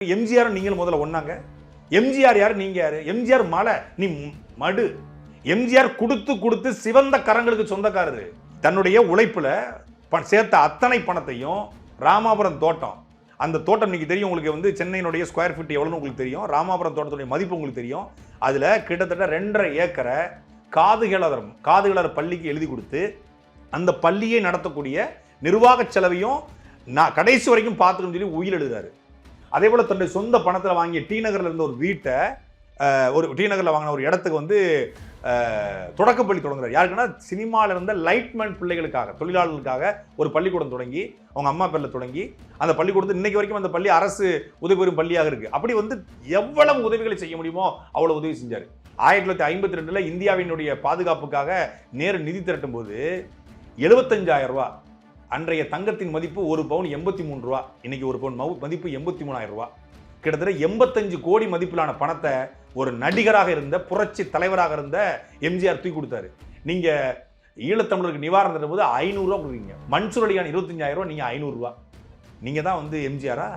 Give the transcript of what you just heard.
எம்ஜிஆர் நீங்கள் முதல்ல ஒண்ணாங்க. எம்ஜிஆர் யாரு, நீங்க யாரு? எம்ஜிஆர் மலை, நீ மடு. எம்ஜிஆர் கொடுத்து சிவந்த கரங்களுக்கு சொந்தக்காரரு. தன்னுடைய உழைப்புல சேர்த்த அத்தனை பணத்தையும் ராமாபுரம் தோட்டம், அந்த தோட்டம் இன்னைக்கு தெரியும் உங்களுக்கு வந்து சென்னையினுடைய ஸ்கொயர் ஃபீட் எவ்வளவுன்னு உங்களுக்கு தெரியும். ராமாபுரம் தோட்டத்துடைய மதிப்பு உங்களுக்கு தெரியும். அதுல கிட்டத்தட்ட 2.5 ஏக்கரை காதுகளர் பள்ளிக்கு எழுதி கொடுத்து அந்த பள்ளியை நடத்தக்கூடிய நிர்வாக செலவையும் நான் கடைசி வரைக்கும் பார்த்துக்கணும்னு சொல்லி உயிர் எழுதுறாரு. அதே போல தன்னுடைய சொந்த பணத்தில் வாங்கிய டி நகர்ல இருந்த ஒரு வீட்டை, ஒரு டி நகர்ல வாங்கின ஒரு இடத்துக்கு வந்து தொடக்கப்பள்ளி தொடங்குறாரு. யாருக்குன்னா சினிமாவில் இருந்த லைட்மேன் பிள்ளைகளுக்காக, தொழிலாளர்களுக்காக ஒரு பள்ளிக்கூடம் தொடங்கி அவங்க அம்மா பேர்ல தொடங்கி அந்த பள்ளிக்கூடத்து இன்னைக்கு வரைக்கும் அந்த பள்ளி அரசு உதவி பெறும் பள்ளியாக இருக்கு. அப்படி வந்து எவ்வளவு உதவிகளை செய்ய முடியுமோ அவ்வளவு உதவி செஞ்சாரு. 1952 இந்தியாவினுடைய பாதுகாப்புக்காக நேரு நிதி திரட்டும் போது 75,000 ரூபாய், அன்றைய தங்கத்தின் மதிப்பு ஒரு பவுன் 83 ரூபா, இன்னைக்கு ஒரு பவுன் மதிப்பு 83,000 ரூபாய், கிட்டத்தட்ட 85 கோடி மதிப்பிலான பணத்தை ஒரு நடிகராக இருந்த, புரட்சி தலைவராக இருந்த எம்ஜிஆர் தூக்கி கொடுத்தாரு. நீங்க ஈழத்தமிழருக்கு நிவாரணம் தரும் போது 500 ரூபா கொடுக்குறீங்க. மன்சூர் அலிகான் 25,000 ரூபாய், நீங்க 500 ரூபாய். நீங்க தான் வந்து எம்ஜிஆரா?